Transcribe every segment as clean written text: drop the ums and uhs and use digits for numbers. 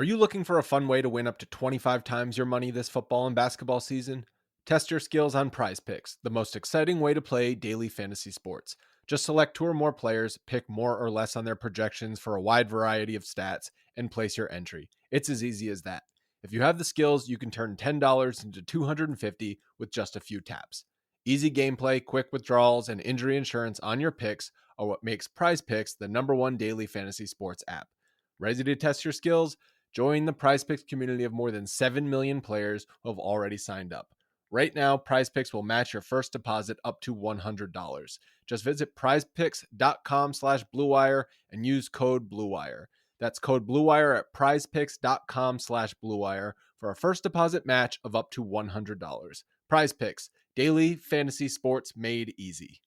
Are you looking for a fun way to win up to 25 times your money this football and basketball season? Test your skills on Prize Picks, the most exciting way to play daily fantasy sports. Just select two or more players, pick more or less on their projections for a wide variety of stats, and place your entry. It's as easy as that. If you have the skills, you can turn $10 into $250 with just a few taps. Easy gameplay, quick withdrawals, and injury insurance on your picks are what makes Prize Picks the #1 daily fantasy sports app. Ready to test your skills? Join the PrizePicks community of more than 7 million players who have already signed up. Right now, PrizePicks will match your first deposit up to $100. Just visit prizepicks.com/bluewire and use code BLUEWIRE. That's code BLUEWIRE at prizepicks.com/bluewire for a first deposit match of up to $100. PrizePicks, daily fantasy sports made easy.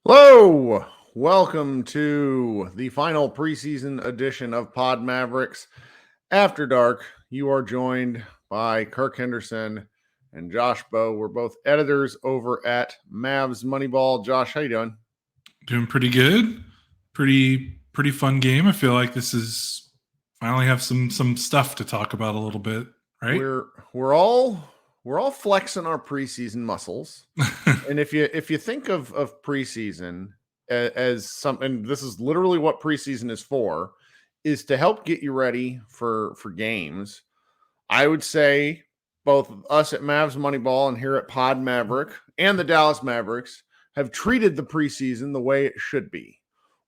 Hello, welcome to the final preseason edition of Pod Mavericks After Dark. You are joined by Kirk Henderson and Josh Bowe. We're both editors over at Mavs Moneyball. Josh, how you doing? Doing pretty good. Pretty fun game. I feel like this is finally have some stuff to talk about a little bit, right? We're all flexing our preseason muscles. And if you think of preseason as something, this is literally what preseason is for, is to help get you ready for games. I would say both us at Mavs Moneyball and here at Pod Maverick and the Dallas Mavericks have treated the preseason the way it should be,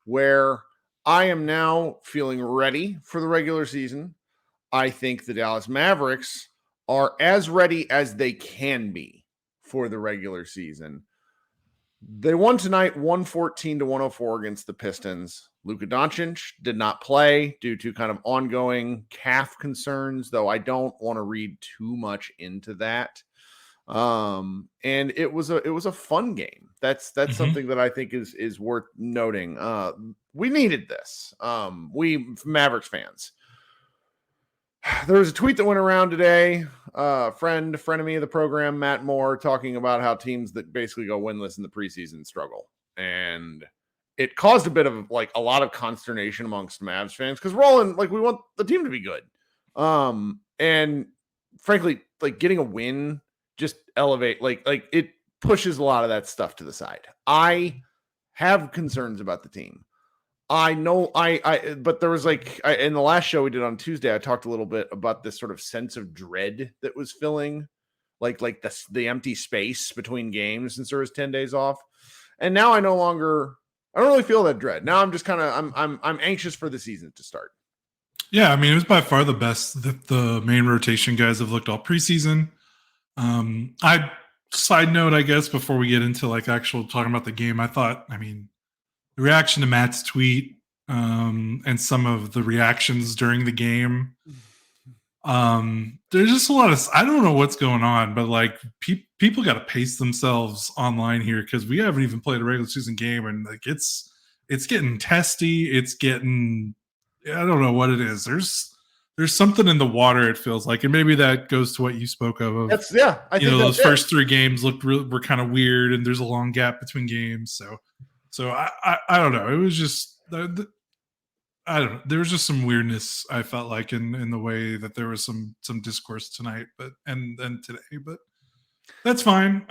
where I am now feeling ready for the regular season. I think the Dallas Mavericks are as ready as they can be for the regular season. They won tonight 114-104 against the Pistons. Luka Doncic did not play due to kind of ongoing calf concerns, though I don't want to read too much into that. And it was a fun game. That's something that I think is worth noting. We needed this. We Mavericks fans. There was a tweet that went around today. Friend of me of the program, Matt Moore, talking about how teams that basically go winless in the preseason struggle. And it caused a bit of a lot of consternation amongst Mavs fans because we're all in, we want the team to be good. And frankly, getting a win just elevate, it pushes a lot of that stuff to the side. I have concerns about the team. I know but there was in the last show we did on Tuesday, I talked a little bit about this sort of sense of dread that was filling the empty space between games since there was 10 days off. And now I don't really feel that dread. Now I'm just kind of, I'm anxious for the season to start. Yeah. I mean, it was by far the best that the main rotation guys have looked all preseason. Side note, I guess, before we get into actual talking about the game, the reaction to Matt's tweet and some of the reactions during the game, there's just a lot of, I don't know what's going on, but people got to pace themselves online here because we haven't even played a regular season game, and it's getting testy. It's getting, I don't know what it is. There's something in the water, it feels like, and maybe that goes to what you spoke of. I think those first three games were kind of weird, and there's a long gap between games, So I don't know. It was just I don't know. There was just some weirdness I felt like in the way that there was some discourse tonight, and today. But that's fine.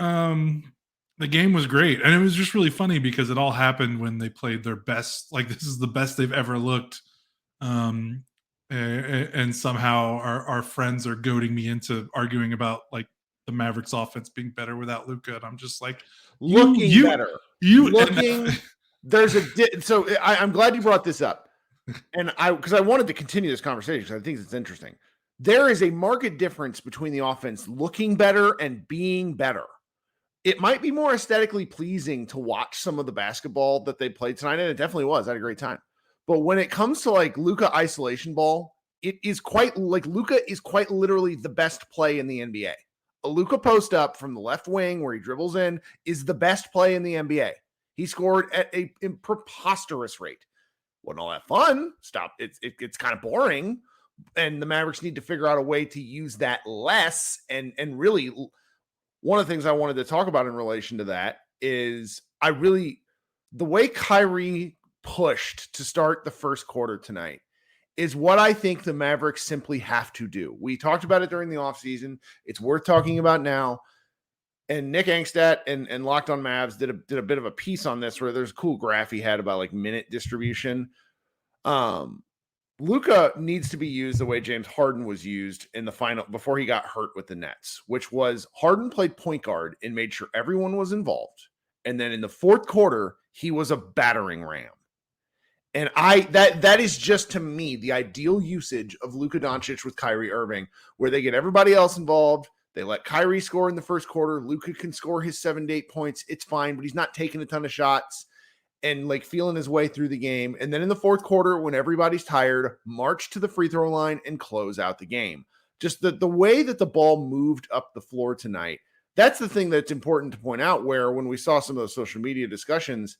The game was great, and it was just really funny because it all happened when they played their best. This is the best they've ever looked. And somehow our friends are goading me into arguing about the Mavericks offense being better without Luka, and I'm just looking better. I'm glad you brought this up. and because I wanted to continue this conversation because I think it's interesting. There is a marked difference between the offense looking better and being better. It might be more aesthetically pleasing to watch some of the basketball that they played tonight, and it definitely was. I had a great time. But when it comes to like Luka isolation ball, it is quite like Luka is quite literally the best play in the NBA. A Luka post up from the left wing where he dribbles in is the best play in the NBA. He scored at a preposterous rate. Wasn't all that fun. Stop. It's kind of boring, and the Mavericks need to figure out a way to use that less. And really, one of the things I wanted to talk about in relation to that is the way Kyrie pushed to start the first quarter tonight is what I think the Mavericks simply have to do. We talked about it during the offseason. It's worth talking about now. And Nick Angstadt and Locked on Mavs did a bit of a piece on this where there's a cool graph he had about like minute distribution. Luka needs to be used the way James Harden was used in the final before he got hurt with the Nets, which was Harden played point guard and made sure everyone was involved. And then in the fourth quarter, he was a battering ram. And that is just to me the ideal usage of Luka Doncic with Kyrie Irving, where they get everybody else involved. They let Kyrie score in the first quarter. Luka can score his 7 to 8 points. It's fine, but he's not taking a ton of shots and like feeling his way through the game. And then in the fourth quarter, when everybody's tired, march to the free throw line and close out the game. Just the way that the ball moved up the floor tonight, that's the thing that's important to point out, where when we saw some of those social media discussions,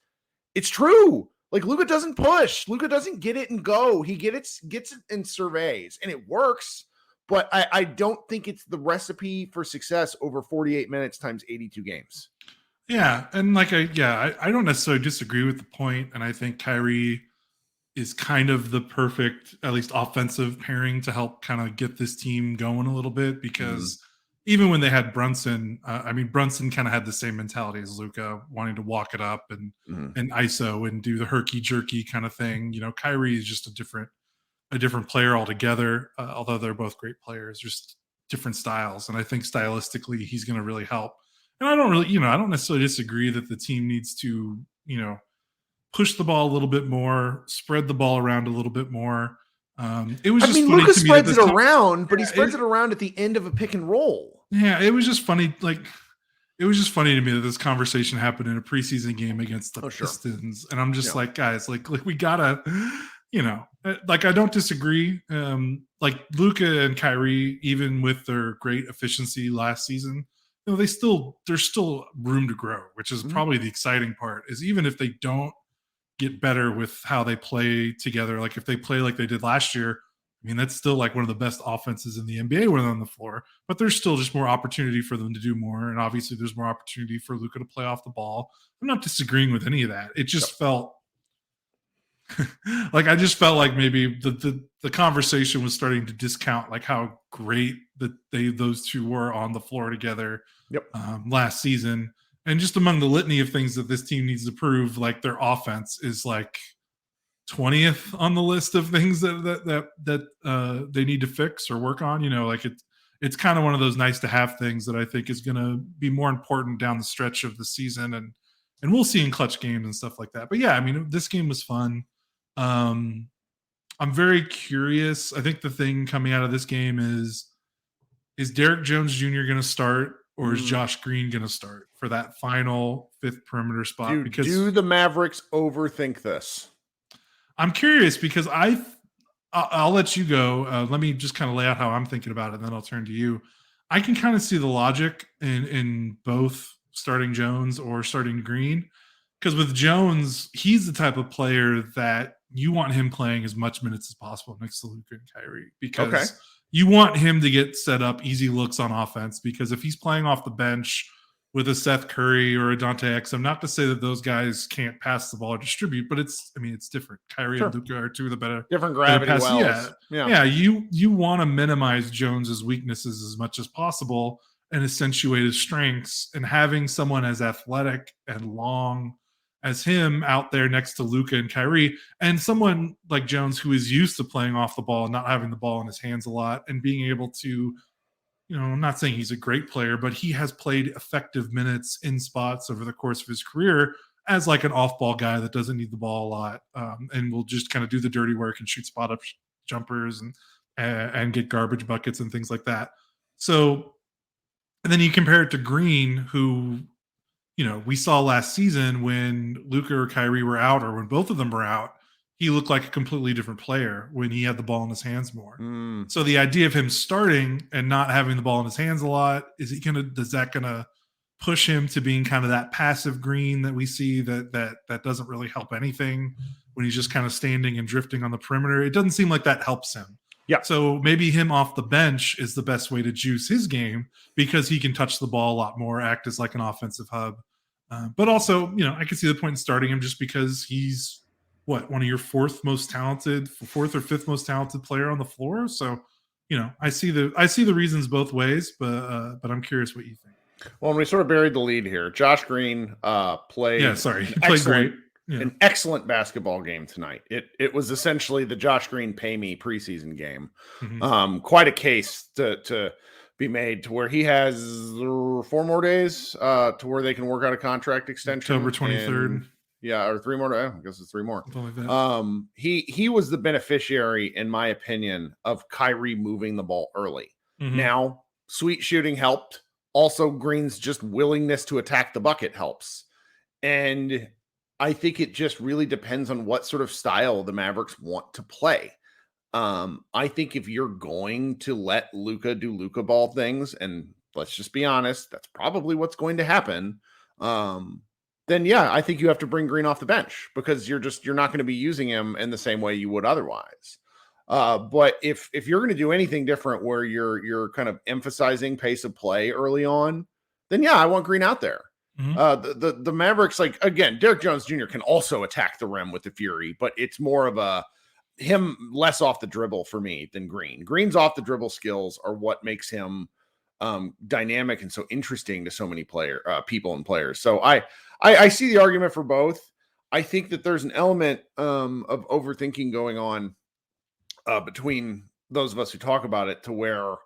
it's true. Like Luka doesn't push. Luka doesn't get it and go. He gets it and surveys, and it works. But I don't think it's the recipe for success over 48 minutes times 82 games. Yeah, and I don't necessarily disagree with the point, and I think Kyrie is kind of the perfect, at least offensive pairing to help kind of get this team going a little bit, because even when they had Brunson, Brunson kind of had the same mentality as Luka, wanting to walk it up and ISO and do the herky jerky kind of thing. You know, Kyrie is just a different player altogether, although they're both great players, just different styles. And I think stylistically, he's going to really help. And I don't necessarily disagree that the team needs to, push the ball a little bit more, spread the ball around a little bit more. It was just funny Luka to me spreads it around, but he spreads it around at the end of a pick and roll. Yeah, it was just funny. It was just funny to me that this conversation happened in a preseason game against the Pistons. And I'm just like, guys, like we gotta, I don't disagree. Like Luka and Kyrie, even with their great efficiency last season, there's still room to grow, which is probably the exciting part, is even if they don't get better with how they play together, like if they play like they did last year, that's still like one of the best offenses in the NBA when they're on the floor, but there's still just more opportunity for them to do more. And obviously there's more opportunity for Luka to play off the ball. I'm not disagreeing with any of that. It just felt like, I just felt like maybe the conversation was starting to discount like how great that those two were on the floor together last season. And just among the litany of things that this team needs to prove, like their offense is like 20th on the list of things that they need to fix or work on. It's kind of one of those nice to have things that I think is going to be more important down the stretch of the season, and we'll see in clutch games and stuff like that. But yeah, this game was fun. I'm very curious. I think the thing coming out of this game is Derrick Jones Jr. going to start, or is Josh Green going to start for that final fifth perimeter spot? Because do the Mavericks overthink this? I'm curious, because I'll let you go. Let me just kind of lay out how I'm thinking about it, and then I'll turn to you. I can kind of see the logic in both starting Jones or starting Green, because with Jones, he's the type of player that you want him playing as much minutes as possible next to Luka and Kyrie, because you want him to get set up easy looks on offense, because if he's playing off the bench with a Seth Curry or a Dante Exum, not to say that those guys can't pass the ball or distribute, but it's different. Kyrie and Luka are two of the better different gravity wells. Yeah. You want to minimize Jones's weaknesses as much as possible and accentuate his strengths, and having someone as athletic and long as him out there next to Luka and Kyrie, and someone like Jones who is used to playing off the ball and not having the ball in his hands a lot, and being able to, I'm not saying he's a great player, but he has played effective minutes in spots over the course of his career. as like an off-ball guy that doesn't need the ball a lot, and will just kind of do the dirty work and shoot spot-up jumpers and get garbage buckets and things like that. So, and then you compare it to Green, who, we saw last season when Luka or Kyrie were out, or when both of them were out, he looked like a completely different player when he had the ball in his hands more. So the idea of him starting and not having the ball in his hands a lot, is that gonna push him to being kind of that passive Green that we see that doesn't really help anything when he's just kind of standing and drifting on the perimeter? It doesn't seem like that helps him. Yeah. So maybe him off the bench is the best way to juice his game, because he can touch the ball a lot more, act as like an offensive hub. But also, I can see the point in starting him just because he's one of your fourth or fifth most talented player on the floor. So, I see the reasons both ways, but I'm curious what you think. Well, we sort of buried the lead here. Josh Green played. Yeah, sorry, he played great. Yeah. An excellent basketball game tonight. It was essentially the Josh Green pay me preseason game. Mm-hmm. Quite a case to be made, to where he has 4 more days to where they can work out a contract extension. October 23rd. Or 3 more. I guess it's 3 more. Like he was the beneficiary, in my opinion, of Kyrie moving the ball early. Mm-hmm. Now, sweet shooting helped. Also, Green's just willingness to attack the bucket helps. And I think it just really depends on what sort of style the Mavericks want to play. I think if you're going to let Luka do Luka ball things, and let's just be honest, that's probably what's going to happen. Then yeah, I think you have to bring Green off the bench, because you're not going to be using him in the same way you would otherwise. But if you're going to do anything different, where you're kind of emphasizing pace of play early on, then yeah, I want Green out there. Mm-hmm. The Mavericks, like, again, Derrick Jones Jr. can also attack the rim with the fury, but it's more of him less off the dribble for me than Green. Green's off the dribble skills are what makes him dynamic and so interesting to so many people and players. So I see the argument for both. I think that there's an element of overthinking going on between those of us who talk about it, to where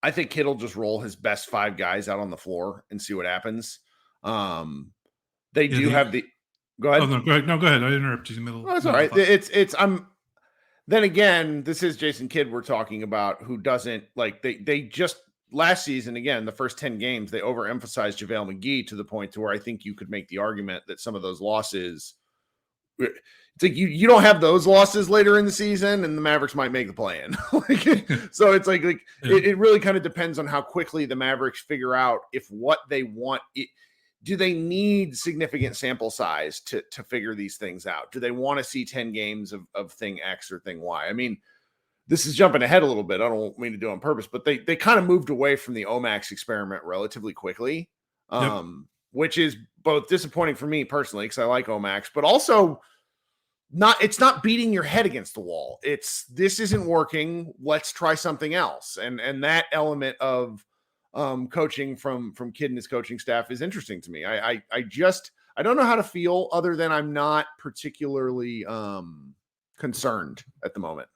I think Kidd will just roll his best 5 guys out on the floor and see what happens. Go ahead. Oh, no, go ahead. No, go ahead. I interrupted you in the middle. No, that's all right. Then again, this is Jason Kidd we're talking about, who doesn't, like, they just last season, again, the first 10 games, they overemphasized JaVale McGee to the point to where I think you could make the argument that some of those losses, it's like you don't have those losses later in the season, and the Mavericks might make the play-in. So it's like it really kind of depends on how quickly the Mavericks figure out if what they want. Do they need significant sample size to figure these things out? Do they want to see 10 games of thing X or thing Y? I mean, this is jumping ahead a little bit. I don't mean to do it on purpose, but they kind of moved away from the Omax experiment relatively quickly, which is both disappointing for me personally, because I like Omax, but also it's not beating your head against the wall. This isn't working. Let's try something else. And that element of coaching from Kidd and his coaching staff is interesting to me. I don't know how to feel, other than I'm not particularly concerned at the moment.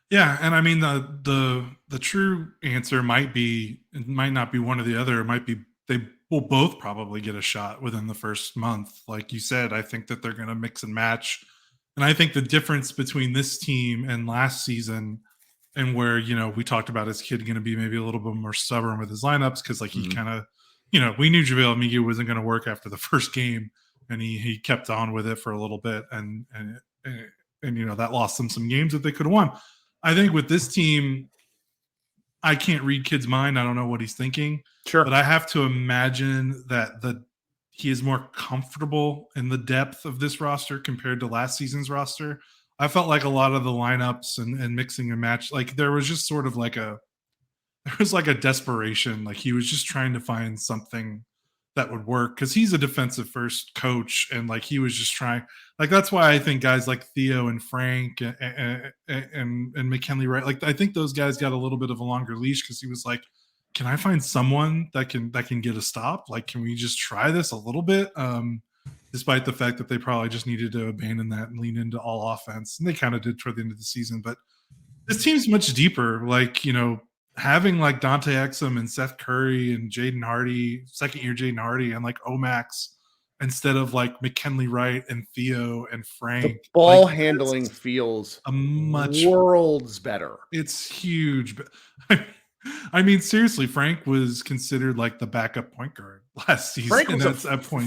Yeah, and I mean the true answer might not be one or the other. It might be they will both probably get a shot within the first month. Like you said, I think that they're going to mix and match. And I think the difference between this team and last season, and where, we talked about his kid going to be maybe a little bit more stubborn with his lineups, because like he kind of, we knew JaVale McGee wasn't going to work after the first game, and he kept on with it for a little bit, and that lost them some games that they could have won. I think with this team, I can't read Kidd's mind. I don't know what he's thinking. Sure. But I have to imagine that he is more comfortable in the depth of this roster compared to last season's roster. I felt like a lot of the lineups and mixing and match, like there was just sort of like a desperation. Like he was just trying to find something that would work, because he's a defensive first coach, and like he was just trying, like that's why I think guys like Theo and Frank and McKinley, right? Like I think those guys got a little bit of a longer leash, because he was like, can I find someone that can get a stop? Like, can we just try this a little bit? Despite the fact that they probably just needed to abandon that and lean into all offense, and they kind of did toward the end of the season. But this team's much deeper. Like, having like Dante Exum and Seth Curry and Jaden Hardy, second-year Jaden Hardy, and like Omax instead of like McKinley Wright and Theo and Frank. The ball like, handling feels a much worlds better. It's huge. But I mean, seriously, Frank was considered like the backup point guard last season.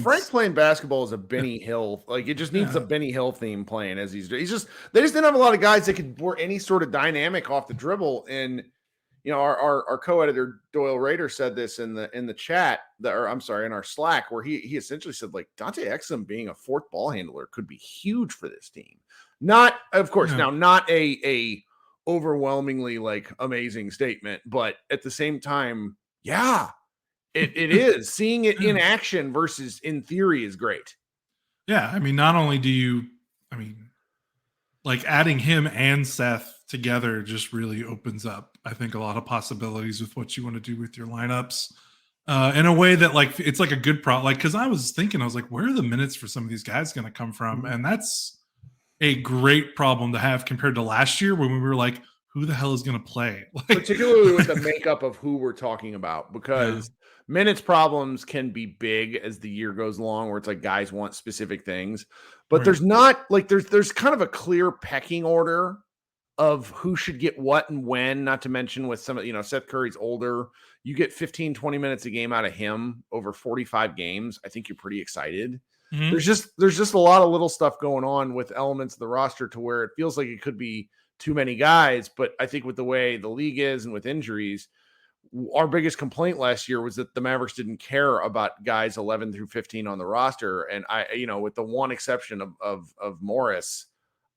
Frank playing basketball is a Benny Hill. Like it just needs a Benny Hill theme playing as they just didn't have a lot of guys that could were any sort of dynamic off the dribble. And you know, our co-editor Doyle Rader said this in the chat in our Slack, where he essentially said like Dante Exum being a fourth ball handler could be huge for this team. Not, of course, now not a overwhelmingly like amazing statement, but at the same time, yeah, it is. Seeing it in action versus in theory is great. Yeah, I mean, not only like adding him and Seth together just really opens up, I think, a lot of possibilities with what you want to do with your lineups in a way that like it's like a good problem. Like, because I was like, where are the minutes for some of these guys going to come from? And that's a great problem to have compared to last year when we were like, who the hell is going to play? Like, particularly with the makeup of who we're talking about, because minutes problems can be big as the year goes along, where it's like guys want specific things, but there's not like there's kind of a clear pecking order of who should get what and when, not to mention with some of, Seth Curry's older, you get 15, 20 minutes a game out of him over 45 games. I think you're pretty excited. Mm-hmm. There's just a lot of little stuff going on with elements of the roster to where it feels like it could be too many guys. But I think with the way the league is and with injuries, our biggest complaint last year was that the Mavericks didn't care about guys 11 through 15 on the roster. And with the one exception of Morris,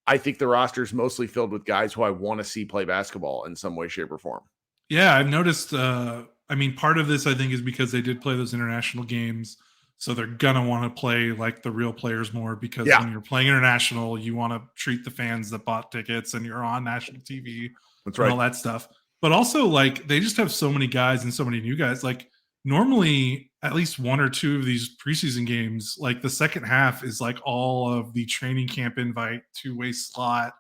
I think the roster is mostly filled with guys who I want to see play basketball in some way, shape, or form. Yeah, I've noticed. Part of this I think is because they did play those international games. So they're going to want to play like the real players more, because when you're playing international, you want to treat the fans that bought tickets and you're on national TV. That's right. All that stuff. But also, like, they just have so many guys and so many new guys. Like, normally, at least one or two of these preseason games, like the second half is like all of the training camp invite, two-way slot.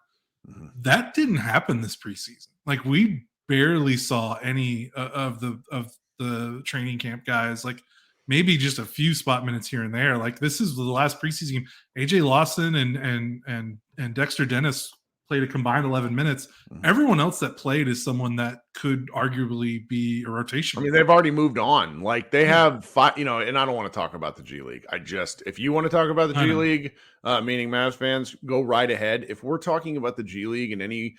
Mm-hmm. That didn't happen this preseason. Like, we barely saw any of the training camp guys. Like, maybe just a few spot minutes here and there. Like, this is the last preseason game. AJ Lawson and Dexter Dennis played a combined 11 minutes. Mm-hmm. Everyone else that played is someone that could arguably be a rotation. I mean, they've already moved on. Like, they have five, and I don't want to talk about the G League. If you want to talk about the G League, meaning Mavs fans, go right ahead. If we're talking about the G League and any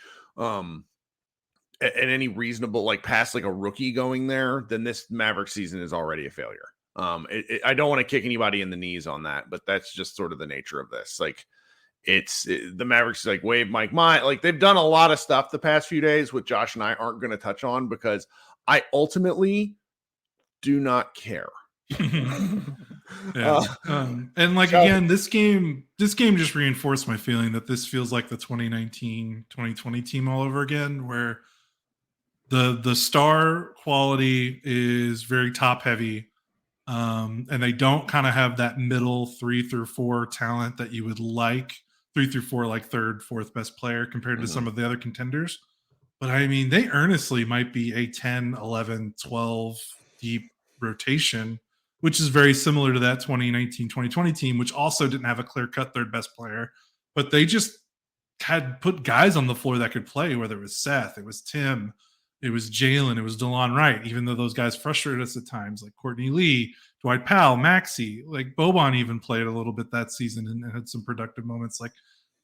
reasonable, like past like a rookie going there, then this Maverick season is already a failure. I don't want to kick anybody in the knees on that, but that's just sort of the nature of this. Like, the Mavericks like wave Mike Mine. Like, they've done a lot of stuff the past few days, which Josh and I aren't going to touch on because I ultimately do not care. And like, again, this game just reinforced my feeling that this feels like the 2019-2020 team all over again, where the star quality is very top heavy. And they don't kind of have that middle 3 through 4 talent that you would like. 3 through 4, like third, fourth best player compared to some of the other contenders. But I mean, they earnestly might be a 10, 11, 12 deep rotation, which is very similar to that 2019-2020 team, which also didn't have a clear-cut third best player. But they just had put guys on the floor that could play, whether it was Seth, it was Tim, it was Jalen, it was DeLon Wright, even though those guys frustrated us at times, like Courtney Lee, Dwight Powell, Maxey, like Boban even played a little bit that season and had some productive moments. Like,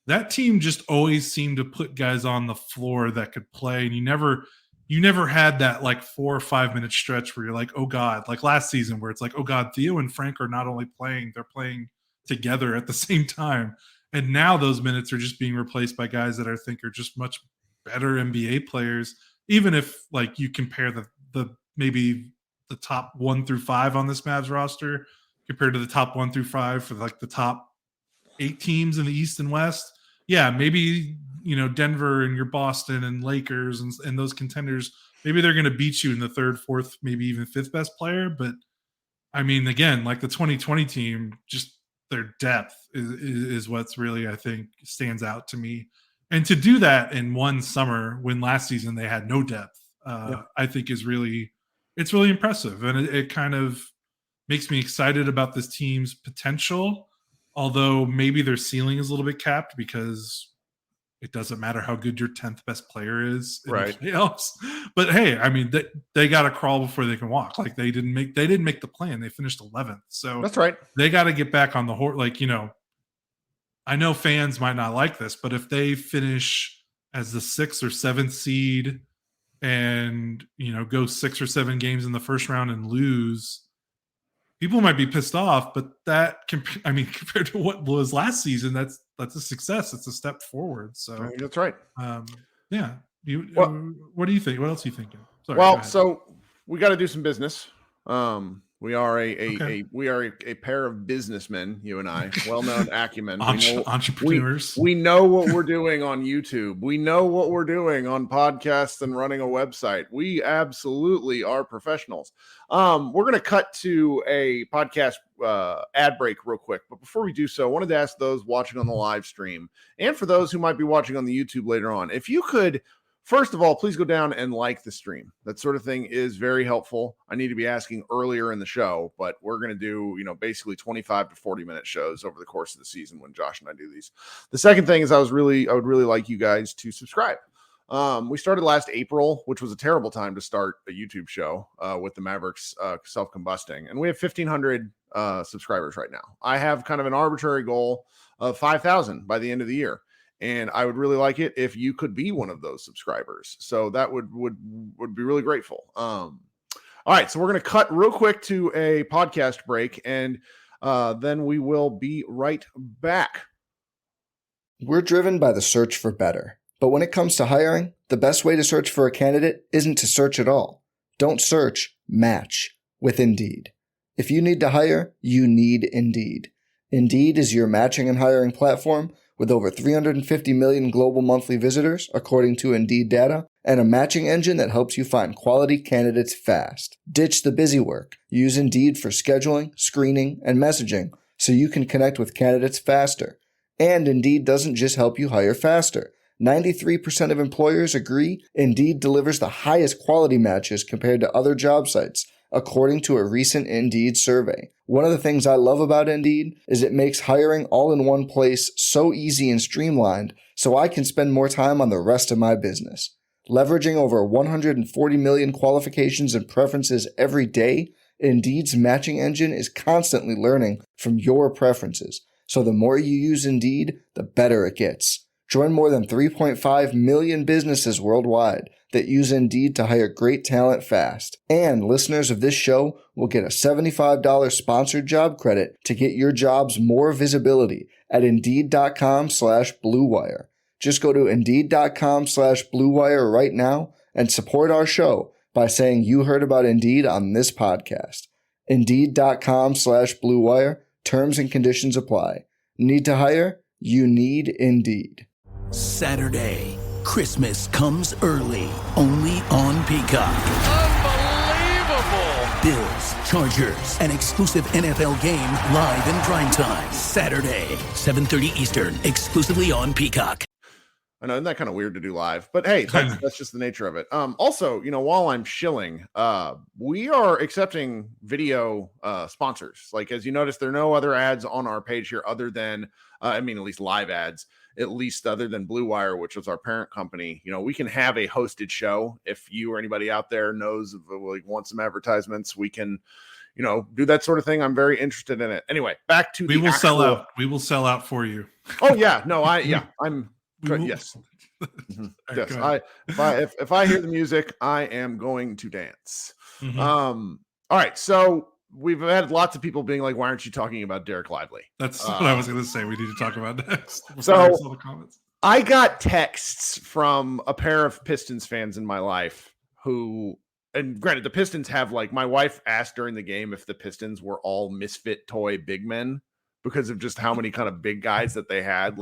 that team just always seemed to put guys on the floor that could play. And you never had that like 4 or 5 minute stretch where you're like, oh God, like last season where it's like, oh God, Theo and Frank are not only playing, they're playing together at the same time. And now those minutes are just being replaced by guys that I think are just much better NBA players. Even if like you compare the maybe the top 1 through 5 on this Mavs roster compared to the top 1 through 5 for like the top 8 teams in the East and West. Yeah, maybe, Denver and your Boston and Lakers and those contenders, maybe they're going to beat you in the third, fourth, maybe even fifth best player. But I mean, again, like the 2020 team, just their depth is what's really, I think, stands out to me. And to do that in one summer when last season they had no depth, I think it's really impressive. And it kind of makes me excited about this team's potential. Although maybe their ceiling is a little bit capped because it doesn't matter how good your 10th best player is in the playoffs. But hey, I mean, they got to crawl before they can walk. Like they didn't make the plan. They finished 11th. So that's right. They got to get back on the horse. Like, I know fans might not like this, but if they finish as the 6th or 7th seed and, go 6 or 7 games in the first round and lose, people might be pissed off, but compared to what was last season, that's a success. It's a step forward. So that's right. Yeah. What do you think? What else are you thinking? Sorry, so we got to do some business. We are a pair of businessmen, you and I, well-known acumen. Entrepreneurs. We know what we're doing on YouTube. We know what we're doing on podcasts and running a website. We absolutely are professionals. We're going to cut to a podcast ad break real quick. But before we do so, I wanted to ask those watching on the live stream and for those who might be watching on the YouTube later on, if you could, first of all, please go down and like the stream. That sort of thing is very helpful. I need to be asking earlier in the show, but we're going to do, basically 25 to 40-minute shows over the course of the season when Josh and I do these. The second thing is I would really like you guys to subscribe. We started last April, which was a terrible time to start a YouTube show with the Mavericks self-combusting. And we have 1,500 subscribers right now. I have kind of an arbitrary goal of 5,000 by the end of the year. And I would really like it if you could be one of those subscribers. So that would be really grateful. All right, so we're going to cut real quick to a podcast break, and then we will be right back. We're driven by the search for better. But when it comes to hiring, the best way to search for a candidate isn't to search at all. Don't search, match with Indeed. If you need to hire, you need Indeed. Indeed is your matching and hiring platform with over 350 million global monthly visitors, according to Indeed data, and a matching engine that helps you find quality candidates fast. Ditch the busy work. Use Indeed for scheduling, screening, and messaging so you can connect with candidates faster. And Indeed doesn't just help you hire faster. 93% of employers agree Indeed delivers the highest quality matches compared to other job sites, according to a recent Indeed survey. One of the things I love about Indeed is it makes hiring all in one place so easy and streamlined so I can spend more time on the rest of my business. Leveraging over 140 million qualifications and preferences every day, Indeed's matching engine is constantly learning from your preferences. So the more you use Indeed, the better it gets. Join more than 3.5 million businesses worldwide that use Indeed to hire great talent fast. And listeners of this show will get a $75 sponsored job credit to get your jobs more visibility at Indeed.com/Blue Wire. Just go to Indeed.com/Blue Wire right now and support our show by saying you heard about Indeed on this podcast. Indeed.com/Blue Wire. Terms and conditions apply. Need to hire? You need Indeed. Saturday, Christmas comes early, only on Peacock. Unbelievable! Bills, Chargers, an exclusive NFL game live in primetime. Saturday, 7:30 Eastern, exclusively on Peacock. I know, isn't that kind of weird to do live? But hey, that's just the nature of it. Also, while I'm shilling, we are accepting video sponsors. Like, as you notice, there are no other ads on our page here other than, at least live ads, at least other than Blue Wire, which was our parent company. We can have a hosted show. If you or anybody out there knows of, wants some advertisements, we can, do that sort of thing. I'm very interested in it. Anyway, back to sell out. We will sell out for you. Oh yeah, no, I'm. Yes. Mm-hmm. Yes. If I hear the music, I am going to dance. Mm-hmm. All right. So we've had lots of people being like, why aren't you talking about Dereck Lively? That's what I was going to say. We need to talk about next. So I got texts from a pair of Pistons fans in my life who, and granted, the Pistons have my wife asked during the game if the Pistons were all misfit toy big men, because of just how many kind of big guys that they had.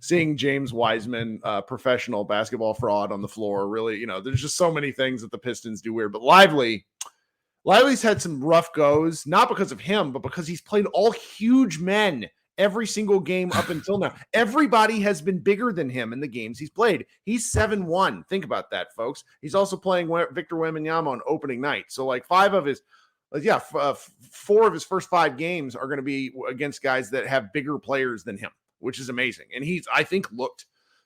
Seeing James Wiseman, professional basketball fraud on the floor, really, there's just so many things that the Pistons do weird. But Lively's had some rough goes, not because of him, but because he's played all huge men every single game up until now. Everybody has been bigger than him in the games he's played. He's 7'1". Think about that, folks. He's also playing Victor Wembanyama on opening night. So 5 of his 4 of his first 5 games are going to be against guys that have bigger players than him, which is amazing. And I think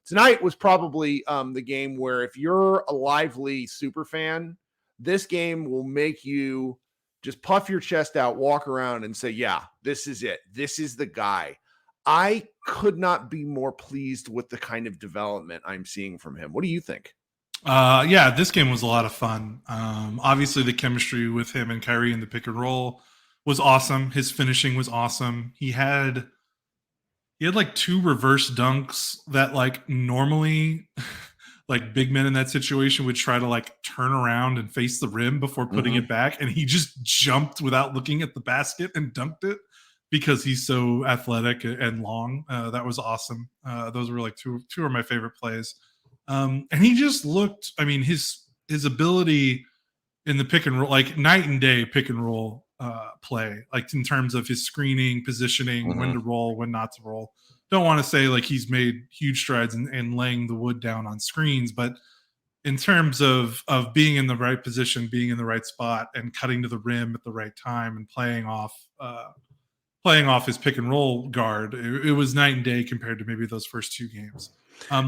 tonight was probably the game where if you're a Lively super fan, this game will make you just puff your chest out, walk around and say, yeah, this is it. This is the guy. I could not be more pleased with the kind of development I'm seeing from him. What do you think? Yeah, this game was a lot of fun. Obviously, the chemistry with him and Kyrie in the pick and roll was awesome. His finishing was awesome. He had like 2 reverse dunks that like normally like big men in that situation would try to like turn around and face the rim before putting it back. And he just jumped without looking at the basket and dunked it because he's so athletic and long. That was awesome. Those were like two of my favorite plays. And he just looked, I mean, his ability in the pick and roll, like night and day pick and roll play, like in terms of his screening, positioning, when to roll, when not to roll. Don't want to say like he's made huge strides in laying the wood down on screens, but in terms of being in the right position, being in the right spot and cutting to the rim at the right time and playing off his pick and roll guard, it was night and day compared to maybe those first 2 games.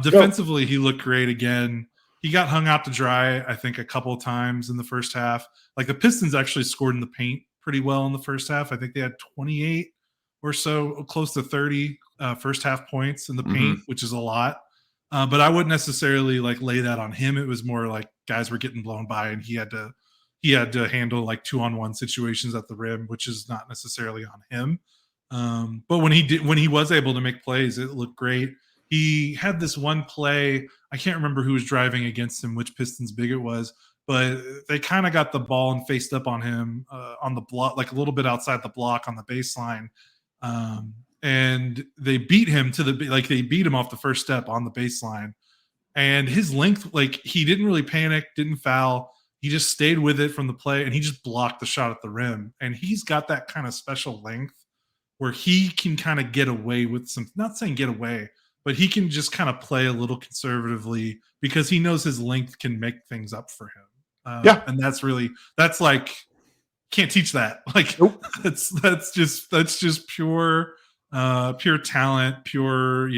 Defensively, he looked great again. He got hung out to dry, I think, a couple of times in the first half. Like the Pistons actually scored in the paint pretty well in the first half. I think they had 28 or so, close to 30 first half points in the paint, which is a lot. But I wouldn't necessarily like lay that on him. It was more like guys were getting blown by and he had to handle like 2-on-1 situations at the rim, which is not necessarily on him. But when he was able to make plays, it looked great. He had this one play, I can't remember who was driving against him, which Pistons big it was, but they kind of got the ball and faced up on him on the block, like a little bit outside the block on the baseline. And they beat him they beat him off the first step on the baseline. And his length, like he didn't really panic, didn't foul. He just stayed with it from the play and he just blocked the shot at the rim. And he's got that kind of special length where he can kind of get away with some, not saying get away, but he can just kind of play a little conservatively because he knows his length can make things up for him. And that's like, can't teach that. Like nope. that's just pure talent, pure,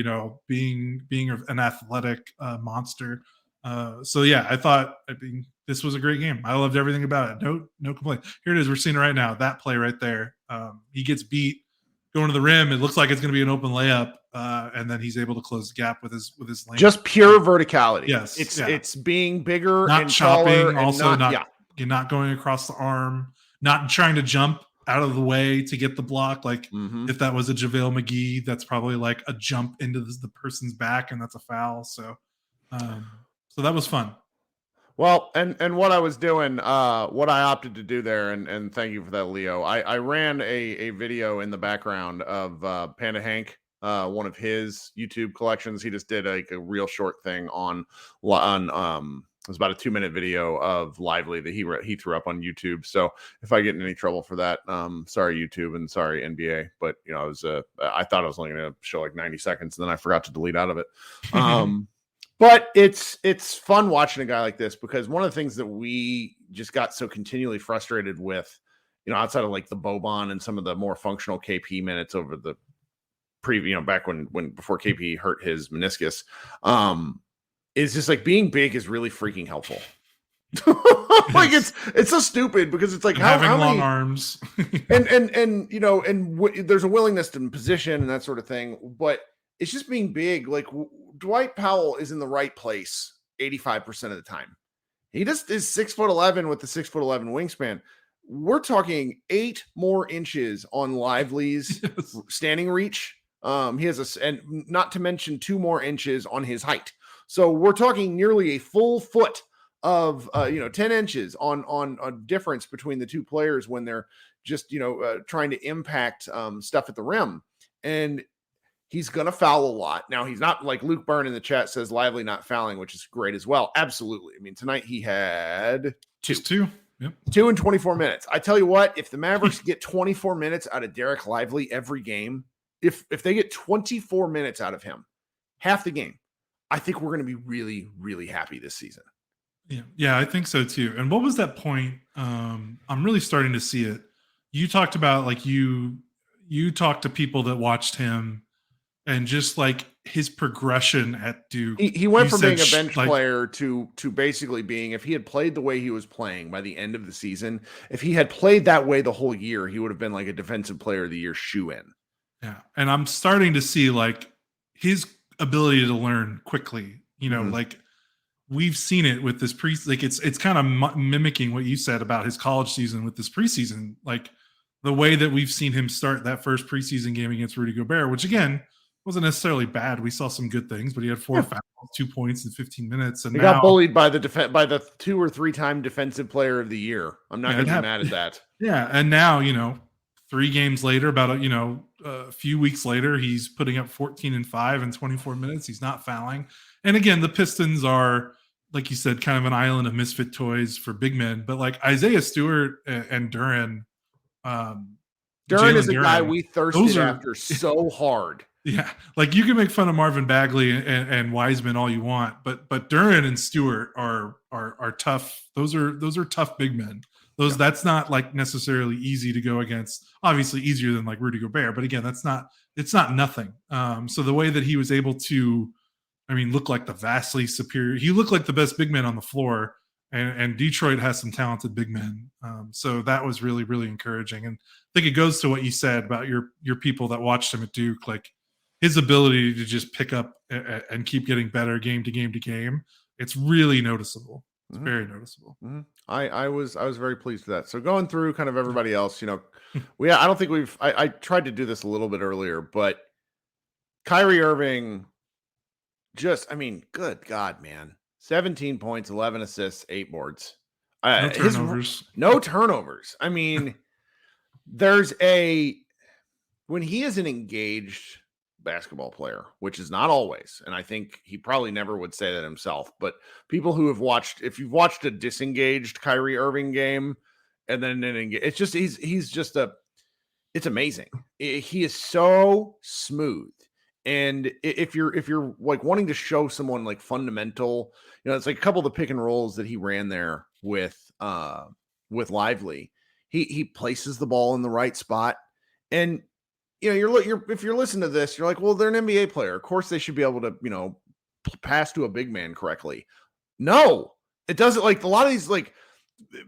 being an athletic monster. So yeah, I mean, this was a great game. I loved everything about it. No complaint. Here it is. We're seeing it right now. That play right there. He gets beat going to the rim. It looks like it's going to be an open layup. And then he's able to close the gap with his length. Just pure verticality. Yes. It's being bigger not and chopping, taller also and not going across the arm, not trying to jump out of the way to get the block. Like if that was a JaVale McGee, that's probably like a jump into the person's back and that's a foul. So that was fun. Well, and what I was doing, what I opted to do there, and thank you for that, Leo. I ran a video in the background of Panda Hank, one of his YouTube collections. He just did like a real short thing on it was about a 2-minute video of Lively that he threw up on YouTube. So if I get in any trouble for that, sorry YouTube and sorry NBA. But I thought I was only going to show like 90 seconds, and then I forgot to delete out of it. But it's fun watching a guy like this because one of the things that we just got so continually frustrated with, outside of like the Boban and some of the more functional KP minutes over the back when before KP hurt his meniscus, is just like being big is really freaking helpful. Like it's so stupid because it's like having long arms and there's a willingness to position and that sort of thing, but it's just being big. Like Dwight Powell is in the right place 85% of the time. He just is 6'11" with the 6'11" wingspan. We're talking 8 more inches on Lively's standing reach. He has and not to mention 2 more inches on his height. So we're talking nearly a full foot of 10 inches on a difference between the two players when they're just trying to impact stuff at the rim. And he's going to foul a lot. Now, he's not like Luke Byrne in the chat says Lively not fouling, which is great as well. Absolutely. I mean, tonight he had 2. Just 2. Yep. 2 in 24 minutes. I tell you what, if the Mavericks get 24 minutes out of Dereck Lively every game, if they get 24 minutes out of him, half the game, I think we're going to be really, really happy this season. Yeah, I think so too. And what was that point? I'm really starting to see it. You talked about like you talked to people that watched him and just like his progression at Duke. He went You from said being a bench like, player to basically being, if he had played the way he was playing by the end of the season, if he had played that way the whole year, he would have been like a defensive player of the year shoe-in. yeah. And I'm starting to see like his ability to learn quickly, Mhm. like we've seen it with this like it's kind of mimicking what you said about his college season with this preseason, like the way that we've seen him start that first preseason game against Rudy Gobert, which again wasn't necessarily bad. We saw some good things, but he had 4 fouls, 2 points in 15 minutes, and He now got bullied by the 2 or 3 time defensive player of the year. I'm not Yeah, going to it be mad at that. yeah, and now 3 games later, about a few weeks later, he's putting up 14 and 5 in 24 minutes. He's not fouling, and again, the Pistons are, like you said, kind of an island of misfit toys for big men. But like Isaiah Stewart and Duren, Duren is Jalen a guy Duren, we those thirsted are after so hard. yeah, like you can make fun of Marvin Bagley and Wiseman all you want, but Duren and Stewart are tough. Those are tough big men. That's not like necessarily easy to go against. Obviously easier than like Rudy Gobert, but again, it's not nothing. So the way that he was able to, look like the vastly superior, he looked like the best big man on the floor, and Detroit has some talented big men. So that was really, really encouraging. And I think it goes to what you said about your people that watched him at Duke, like his ability to just pick up and keep getting better game to game to game. It's really noticeable. It's very noticeable. Mm-hmm. I was very pleased with that. So going through kind of everybody else, I don't think I tried to do this a little bit earlier, but Kyrie Irving good God, man. 17 points, 11 assists, 8 boards. No turnovers. No turnovers. When he is an engaged basketball player, which is not always, and I think he probably never would say that himself, but people who have watched, if you've watched a disengaged Kyrie Irving game and then it's just it's amazing. He is so smooth. And if you're like wanting to show someone like fundamental, it's like a couple of the pick and rolls that he ran there with Lively. He places the ball in the right spot, and if you're listening to this, you're like, well, they're an NBA player. Of course, they should be able to pass to a big man correctly. No, it doesn't. Like a lot of these, like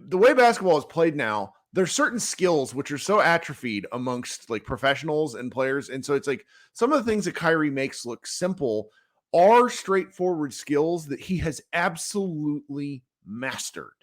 the way basketball is played now, there's certain skills which are so atrophied amongst like professionals and players. And so it's like some of the things that Kyrie makes look simple are straightforward skills that he has absolutely mastered.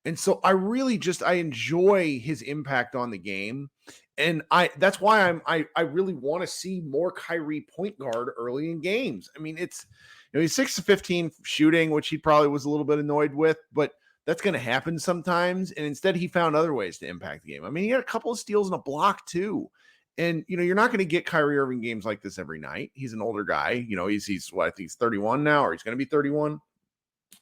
And so I really I enjoy his impact on the game. And that's why I really want to see more Kyrie point guard early in games. He's 6-15 shooting, which he probably was a little bit annoyed with, but that's going to happen sometimes. And instead he found other ways to impact the game. He had a couple of steals and a block too. And, you're not going to get Kyrie Irving games like this every night. He's an older guy. He's what, I think he's 31 now, or he's going to be 31.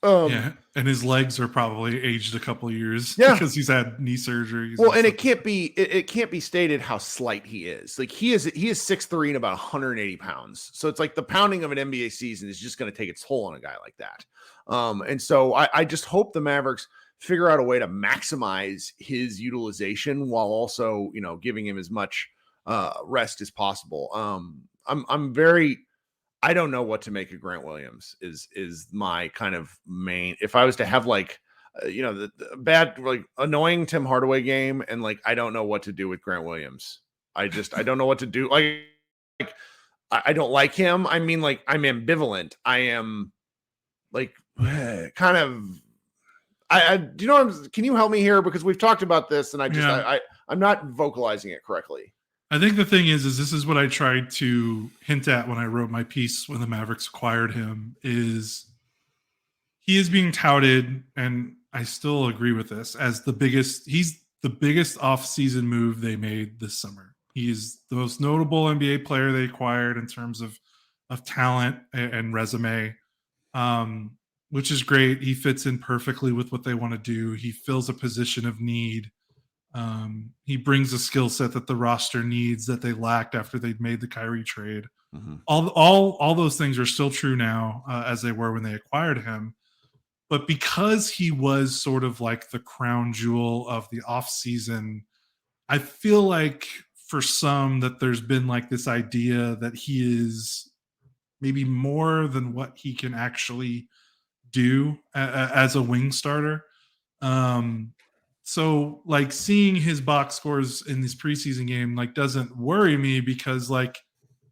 And his legs are probably aged a couple of years because he's had knee surgeries. Well, and it can't be stated how slight he is. Like he is 6'3" and about 180 pounds. So it's like the pounding of an NBA season is just going to take its toll on a guy like that. And so I just hope the Mavericks figure out a way to maximize his utilization while also, giving him as much rest as possible. I don't know what to make of Grant Williams is my kind of main, if I was to have like, the bad, like annoying Tim Hardaway game. And like, I don't know what to do with Grant Williams. I don't know what to do. Like I don't like him. I'm ambivalent. I am like kind of, can you help me here? Because we've talked about this and I'm not vocalizing it correctly. I think the thing is this is what I tried to hint at when I wrote my piece when the Mavericks acquired him, is he is being touted, and I still agree with this, as he's the biggest off-season move they made this summer. He's the most notable NBA player they acquired in terms of talent and resume, which is great. He fits in perfectly with what they want to do. He fills a position of need. He brings a skill set that the roster needs that they lacked after they'd made the Kyrie trade. Mm-hmm. All those things are still true now, as they were when they acquired him. But because he was sort of like the crown jewel of the offseason, I feel like for some that there's been like this idea that he is maybe more than what he can actually do as a wing starter. So like seeing his box scores in this preseason game like doesn't worry me, because like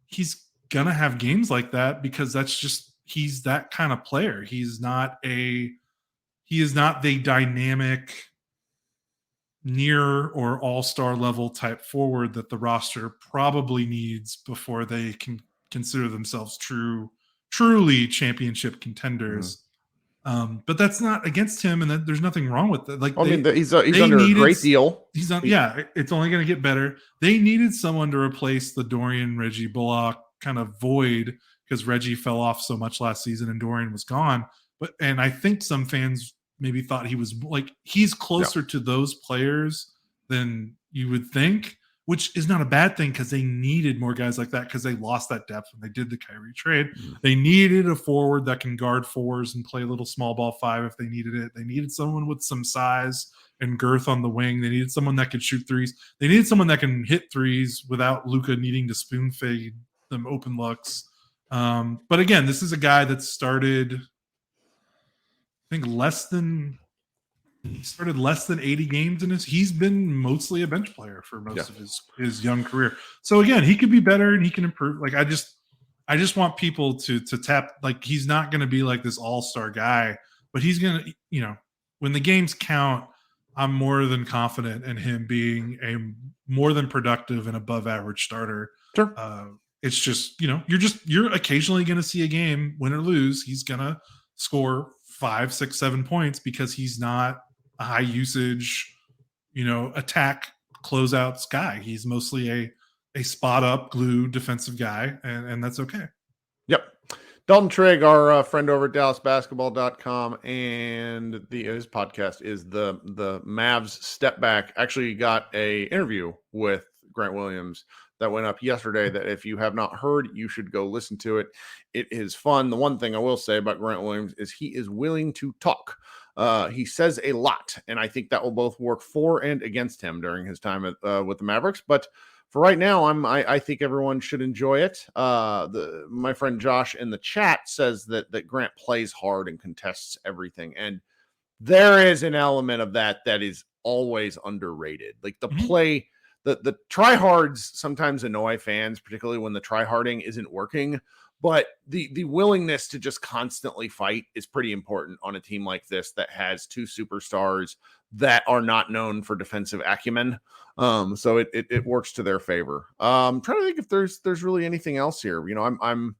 he's gonna have games like that, because that's just, he's that kind of player. He is not the dynamic near or all-star level type forward that the roster probably needs before they can consider themselves truly championship contenders. But that's not against him, and there's nothing wrong with that. Like, he's under a great deal. He's on, yeah, it's only going to get better. They needed someone to replace the Dorian Reggie Bullock kind of void, because Reggie fell off so much last season and Dorian was gone. And I think some fans maybe thought he was like, he's closer to those players than you would think, which is not a bad thing, because they needed more guys like that, because they lost that depth when they did the Kyrie trade. They needed a forward that can guard fours and play a little small ball five if they needed it. They needed someone with some size and girth on the wing. They needed someone that could shoot threes. They needed someone that can hit threes without Luka needing to spoon fade them open looks. But again, this is a guy that started, I think, less than 80 games in his. He's been mostly a bench player for most of his young career. So again, he could be better and he can improve. Like, I just want people to tap, like, he's not going to be like this all-star guy, but he's going to, when the games count, I'm more than confident in him being a more than productive and above average starter. Sure. It's just, you're occasionally going to see a game, win or lose, he's going to score 5, 6, 7 points, because he's not a high usage, attack closeouts guy. He's mostly a spot up glue defensive guy, and that's okay. Yep. Dalton Trigg, our friend over at DallasBasketball.com, and his podcast is the Mavs Step Back. Actually got a interview with Grant Williams that went up yesterday that if you have not heard, you should go listen to it. It is fun. The one thing I will say about Grant Williams is he is willing to talk. He says a lot, and I think that will both work for and against him during his time with the Mavericks. But for right now, I think everyone should enjoy it. My friend Josh in the chat says that Grant plays hard and contests everything, and there is an element of that is always underrated. Like the play. The tryhards sometimes annoy fans, particularly when the tryharding isn't working. But the willingness to just constantly fight is pretty important on a team like this that has two superstars that are not known for defensive acumen. So it works to their favor. I'm trying to think if there's really anything else here. I'm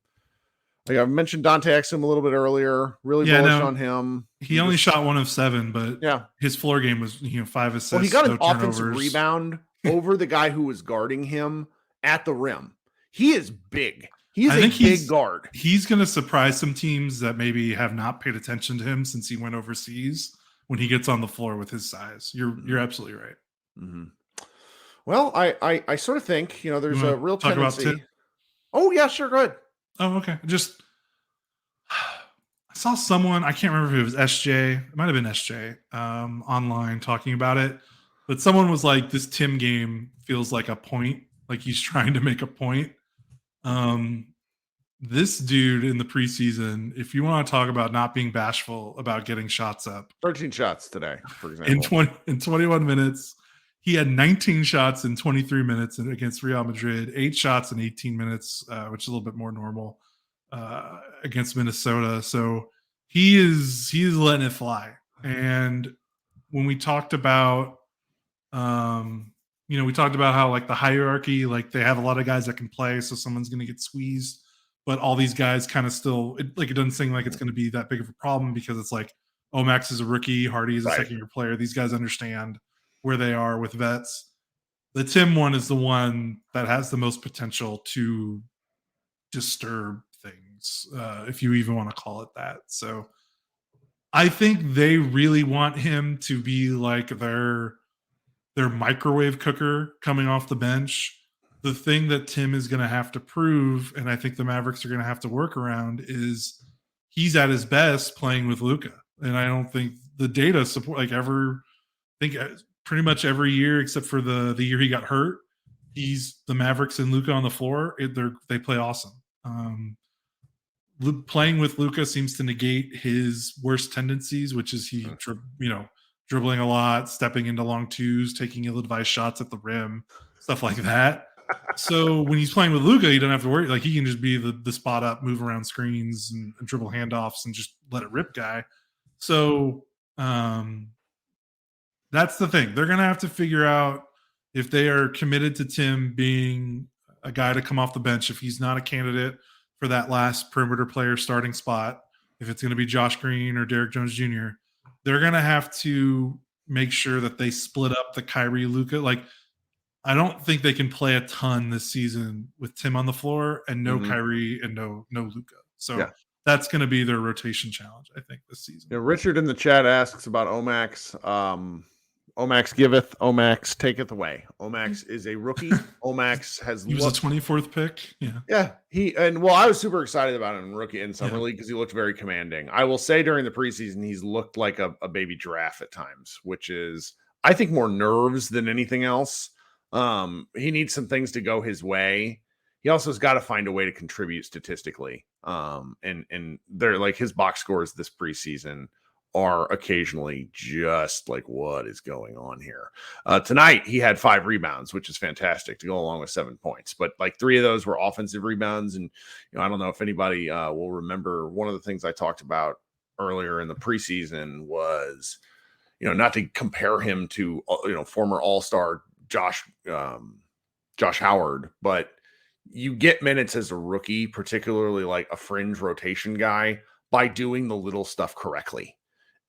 like I mentioned Dante Exum a little bit earlier. Really bullish on him. He only shot 1 of 7, but his floor game was 5 assists. Well, he got an offensive rebound over the guy who was guarding him at the rim. He is big. He's a big guard. He's going to surprise some teams that maybe have not paid attention to him since he went overseas when he gets on the floor with his size. You're absolutely right. Mm-hmm. Well, I sort of think, there's a real tendency. Oh, yeah, sure. Go ahead. Oh, okay. I saw someone, I can't remember if it was SJ. It might have been SJ online talking about it. But someone was like, this Tim game feels like a point, like he's trying to make a point. This dude in the preseason, if you want to talk about not being bashful about getting shots up. 13 shots today, for example. In 21 minutes, he had 19 shots in 23 minutes against Real Madrid, 8 shots in 18 minutes, which is a little bit more normal against Minnesota. So he is letting it fly. And when we talked about we talked about how like the hierarchy, like they have a lot of guys that can play, so someone's going to get squeezed, but all these guys kind of still, it doesn't seem like it's going to be that big of a problem, because it's like Omax is a rookie, Hardy is a second-year player. These guys understand where they are with vets. The Tim one is the one that has the most potential to disturb things, if you even want to call it that. So I think they really want him to be like their microwave cooker coming off the bench. The thing that Tim is going to have to prove, and I think the Mavericks are going to have to work around, is he's at his best playing with Luka. and I don't think the data support like ever. I think pretty much every year except for the year he got hurt, he's the Mavericks and Luka on the floor. They play awesome. Playing with Luka seems to negate his worst tendencies, which is dribbling a lot, stepping into long twos, taking ill-advised shots at the rim, stuff like that. So when he's playing with Luka, you don't have to worry. Like he can just be the spot up, move around screens and dribble handoffs and just let it rip guy. So that's the thing. They're going to have to figure out if they are committed to Tim being a guy to come off the bench, if he's not a candidate for that last perimeter player starting spot, if it's going to be Josh Green or Derrick Jones Jr., they're going to have to make sure that they split up the Kyrie Luka. Like, I don't think they can play a ton this season with Tim on the floor and no Kyrie and no Luka. So that's going to be their rotation challenge, I think, this season. Yeah, Richard in the chat asks about Omax. Omax giveth, Omax taketh away. Omax is a rookie. Omax he was a 24th pick. Yeah. I was super excited about him in rookie in summer league because he looked very commanding. I will say during the preseason, he's looked like a baby giraffe at times, which is, I think, more nerves than anything else. He needs some things to go his way. He also has got to find a way to contribute statistically. And they're like his box scores this preseason are occasionally just like, what is going on here? Tonight, he had 5 rebounds, which is fantastic to go along with 7 points. But like 3 of those were offensive rebounds. And, I don't know if anybody will remember one of the things I talked about earlier in the preseason was, not to compare him to, former All-Star Josh Howard, but you get minutes as a rookie, particularly like a fringe rotation guy, by doing the little stuff correctly.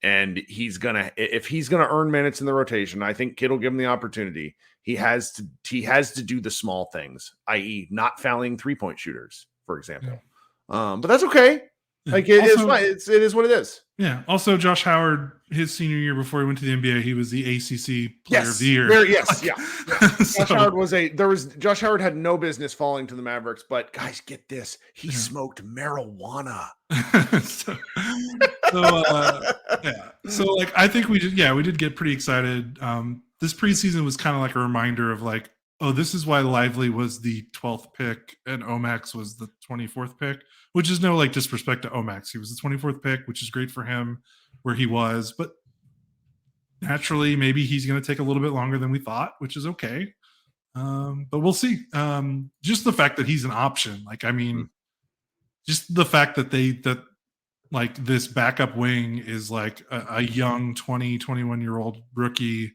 And if he's gonna earn minutes in the rotation, I think Kidd will give him the opportunity. He has to do the small things, i.e., not fouling 3-point shooters, for example. But that's okay. Like it is fine. It is what it is. Yeah. Also, Josh Howard, his senior year before he went to the NBA, he was the ACC Player of the Year. Josh Howard had no business falling to the Mavericks, but guys, get this: he smoked marijuana. So like, I think we did get pretty excited. This preseason was kind of like a reminder of like, oh, this is why Lively was the 12th pick and Omax was the 24th pick, which is no like disrespect to Omax. He was the 24th pick, which is great for him where he was, but naturally maybe he's going to take a little bit longer than we thought, which is okay. But we'll see. Just the fact that he's an option. Like, I mean, just the fact that like this backup wing is like a young 21-year-old rookie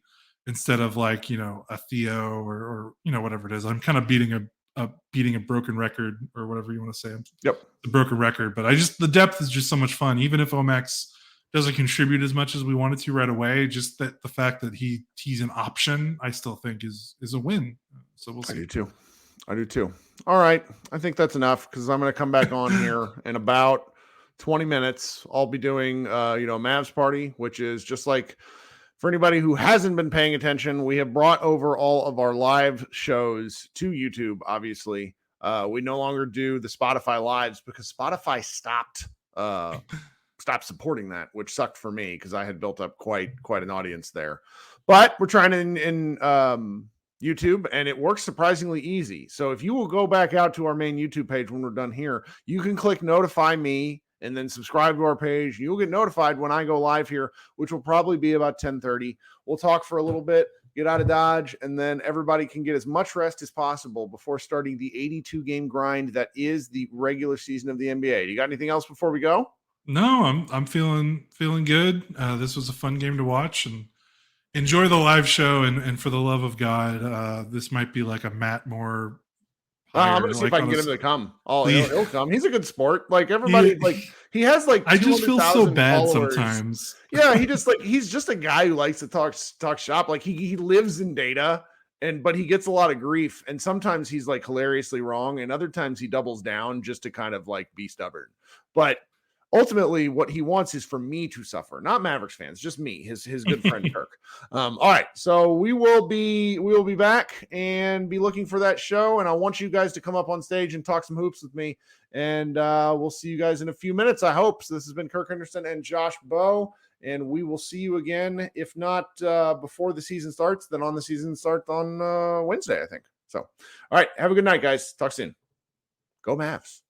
instead of like, a Theo or whatever it is. I'm kind of beating a broken record or whatever you want to say. Yep. The broken record. But the depth is just so much fun. Even if Omax doesn't contribute as much as we wanted to right away, just that the fact that he's an option, I still think is a win. So we'll see. I do too. All right. I think that's enough because I'm going to come back on here in about 20 minutes. I'll be doing, Mavs party, which is just like, for anybody who hasn't been paying attention, we have brought over all of our live shows to YouTube, obviously. We no longer do the Spotify lives because Spotify stopped supporting that, which sucked for me because I had built up quite an audience there. But we're trying in YouTube, and it works surprisingly easy. So if you will go back out to our main YouTube page when we're done here, you can click notify me and then subscribe to our page. You'll get notified when I go live here, which will probably be about 10:30. We'll talk for a little bit, get out of Dodge, and then everybody can get as much rest as possible before starting the 82-game grind that is the regular season of the NBA. You got anything else before we go? No, I'm feeling good. This was a fun game to watch and enjoy the live show. And for the love of God, this might be like a Matt Moore. I'm going to see if I can get him to come. He'll come. He's a good sport. Like everybody, he has like. I just feel so bad followers. Sometimes. Yeah, he's just a guy who likes to talk shop. Like he lives in data, but he gets a lot of grief. And sometimes he's like hilariously wrong, and other times he doubles down just to kind of like be stubborn. But ultimately what he wants is for me to suffer, not Mavericks fans, just me, his good friend Kirk. All right, so we will be back and be looking for that show, and I want you guys to come up on stage and talk some hoops with me, and we'll see you guys in a few minutes, I hope. So this has been Kirk Henderson and Josh Bowe, and we will see you again, if not before the season starts, then on the season start on Wednesday, I think. So, all right, have a good night, guys. Talk soon. Go Mavs.